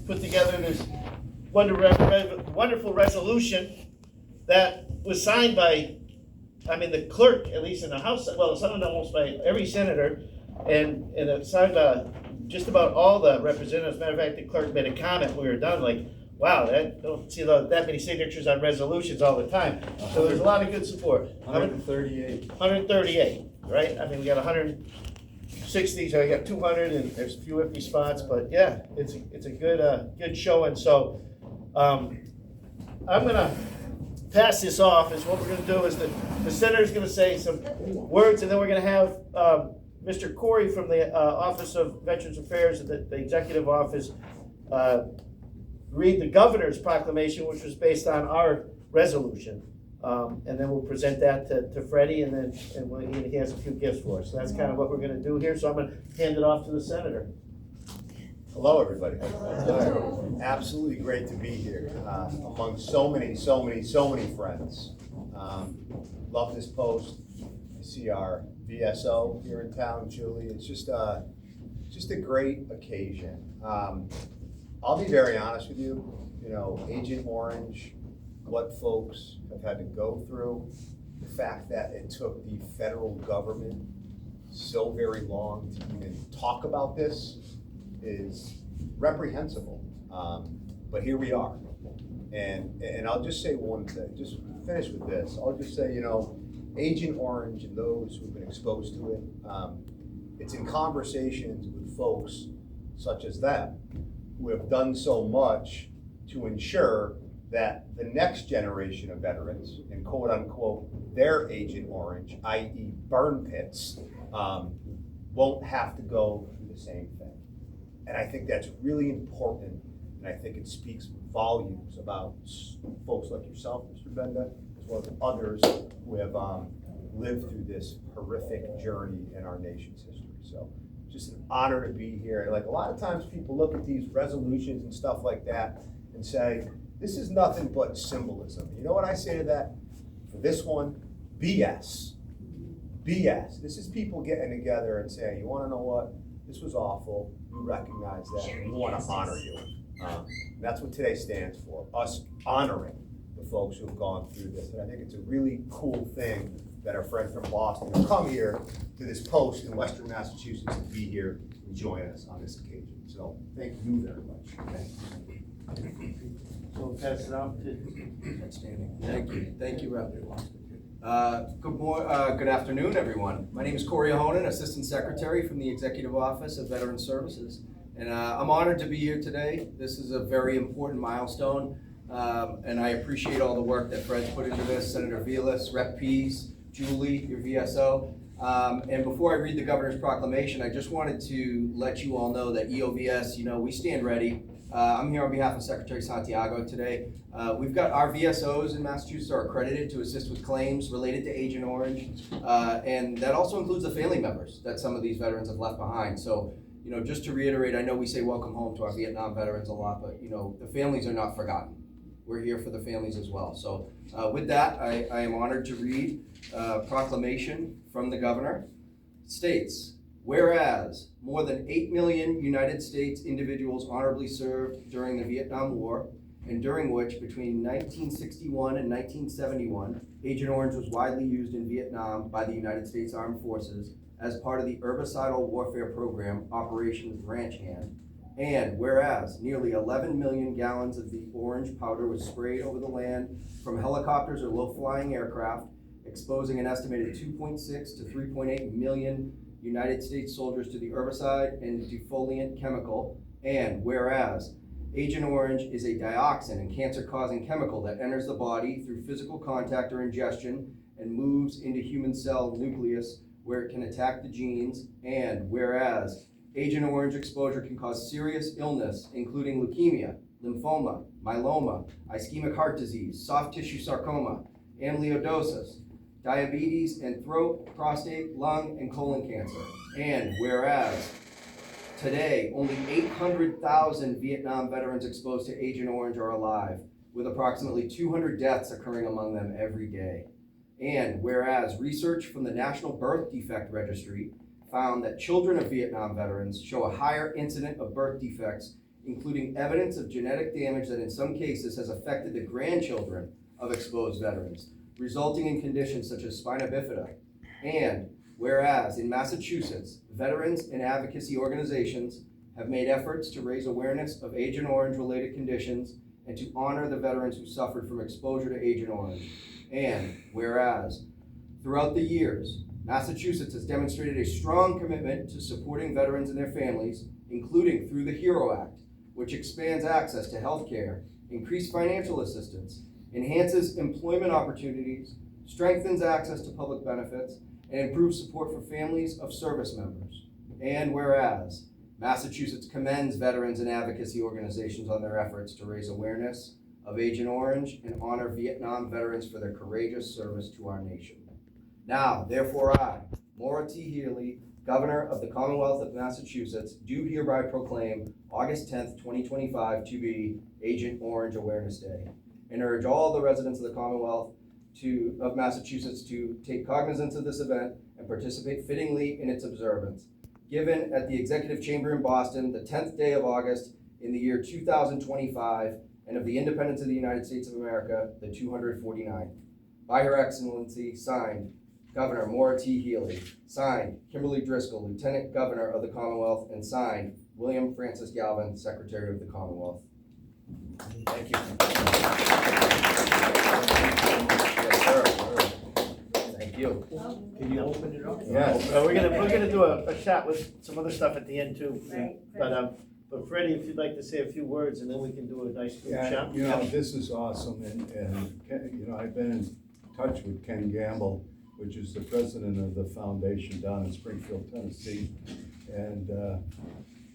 put together this wonderful resolution that was signed by, I mean, the clerk, at least in the House, well, it's signed almost by every senator, and it's signed by just about all the representatives. Matter of fact, the clerk made a comment when we were done, like, wow, don't see that many signatures on resolutions all the time. So there's a lot of good support. 138. 138, right? I mean, we got 160, so we got 200, and there's a few empty spots, but yeah, it's a good showing. So I'm gonna pass this off. Is what we're gonna do is the senator's gonna say some words, and then we're gonna have Mr. Corey from the Office of Veterans Affairs, the Executive Office, read the governor's proclamation, which was based on our resolution. And then we'll present that to Freddie, and he has a few gifts for us. So that's kind of what we're gonna do here. So I'm gonna hand it off to the senator. Hello, everybody. Absolutely great to be here among so many friends. Love this post. I see our VSO here in town, Julie. It's just a great occasion. I'll be very honest with you. You know, Agent Orange, what folks have had to go through, the fact that it took the federal government so very long to even talk about this is reprehensible. But here we are. And I'll just say one thing, just finish with this. I'll just say, you know, Agent Orange and those who've been exposed to it, it's in conversations with folks such as them who have done so much to ensure that the next generation of veterans, and quote unquote, their Agent Orange, i.e. burn pits, won't have to go through the same thing. And I think that's really important, and I think it speaks volumes about folks like yourself, Mr. Benda, as well as others who have lived through this horrific journey in our nation's history. So just an honor to be here. And like a lot of times people look at these resolutions and stuff like that and say, this is nothing but symbolism. You know what I say to that? For this one, BS. BS. This is people getting together and saying, you wanna know what? This was awful. We recognize that. We wanna honor you. That's what today stands for, us honoring the folks who have gone through this. And I think it's a really cool thing that our friend from Boston will come here to this post in Western Massachusetts to be here and join us on this occasion. So thank you very much. So we'll pass it off to. Outstanding. Thank you, Rep. Good afternoon, everyone. My name is Corey Ahonen, Assistant Secretary from the Executive Office of Veterans Services. And I'm honored to be here today. This is a very important milestone. And I appreciate all the work that Fred's put into this, Senator Vilas, Rep. Pease, Julie, your VSO. And before I read the governor's proclamation, I just wanted to let you all know that EOVS, you know, we stand ready. I'm here on behalf of Secretary Santiago today. We've got our VSOs in Massachusetts are accredited to assist with claims related to Agent Orange. And that also includes the family members that some of these veterans have left behind. So, you know, just to reiterate, I know we say welcome home to our Vietnam veterans a lot, but, you know, the families are not forgotten. We're here for the families as well. So with that, I am honored to read a proclamation from the governor. It states, whereas more than 8 million United States individuals honorably served during the Vietnam War, and during which between 1961 and 1971, Agent Orange was widely used in Vietnam by the United States Armed Forces as part of the herbicidal warfare program, Operation Ranch Hand. And whereas nearly 11 million gallons of the orange powder was sprayed over the land from helicopters or low-flying aircraft, exposing an estimated 2.6 to 3.8 million United States soldiers to the herbicide and defoliant chemical. And whereas Agent Orange is a dioxin and cancer-causing chemical that enters the body through physical contact or ingestion and moves into human cell nucleus where it can attack the genes. And whereas Agent Orange exposure can cause serious illness, including leukemia, lymphoma, myeloma, ischemic heart disease, soft tissue sarcoma, amyloidosis, diabetes, and throat, prostate, lung, and colon cancer. And whereas today, only 800,000 Vietnam veterans exposed to Agent Orange are alive, with approximately 200 deaths occurring among them every day. And whereas research from the National Birth Defect Registry found that children of Vietnam veterans show a higher incidence of birth defects including evidence of genetic damage that in some cases has affected the grandchildren of exposed veterans, resulting in conditions such as spina bifida. And whereas in Massachusetts, veterans and advocacy organizations have made efforts to raise awareness of Agent Orange related conditions and to honor the veterans who suffered from exposure to Agent Orange. And whereas throughout the years, Massachusetts has demonstrated a strong commitment to supporting veterans and their families, including through the HERO Act, which expands access to health care, increased financial assistance, enhances employment opportunities, strengthens access to public benefits, and improves support for families of service members. And whereas Massachusetts commends veterans and advocacy organizations on their efforts to raise awareness of Agent Orange and honor Vietnam veterans for their courageous service to our nation. Now, therefore I, Maura T. Healy, Governor of the Commonwealth of Massachusetts, do hereby proclaim August 10th, 2025 to be Agent Orange Awareness Day, and urge all the residents of the Commonwealth of Massachusetts to take cognizance of this event and participate fittingly in its observance. Given at the Executive Chamber in Boston, the 10th day of August in the year 2025, and of the Independence of the United States of America, the 249th. By Her Excellency, signed, Governor Maura T. Healy, signed, Kimberly Driscoll, Lieutenant Governor of the Commonwealth, and signed, William Francis Galvin, Secretary of the Commonwealth. Thank you. Yes, sir. Thank you. Can you open it up? Yes. We're gonna do a chat with some other stuff at the end too. Right. But Freddie, if you'd like to say a few words, and then we can do a nice group Yeah, chat. you know, this is awesome, and Ken, you know, I've been in touch with Ken Gamble, which is the president of the foundation down in Springfield, Tennessee. And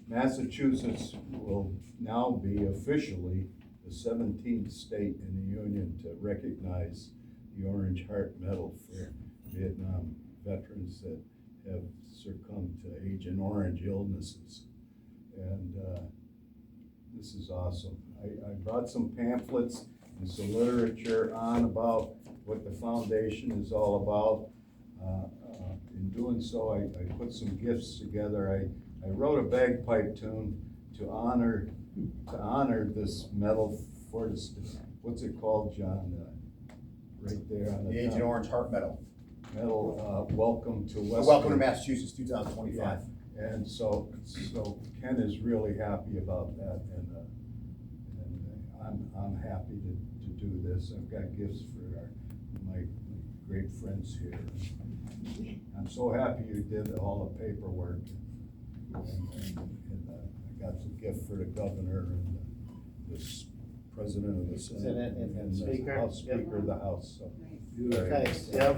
Massachusetts will now be officially the 17th state in the union to recognize the Orange Heart Medal for Vietnam veterans that have succumbed to Agent Orange illnesses. And this is awesome. I brought some pamphlets and some literature on about what the foundation is all about. In doing so, I put some gifts together. I wrote a bagpipe tune to honor this medal for this, what's it called, John? Right there on the The Agent top. Orange Heart Medal. Welcome to Westfield. Welcome to Massachusetts, 2025. And so Ken is really happy about that, and I'm happy to do this. I've got gifts for my great friends here. I'm so happy you did all the paperwork. And I got the gift for the governor and the president of the Senate And the Speaker. House Speaker of the House. So. Okay, yep.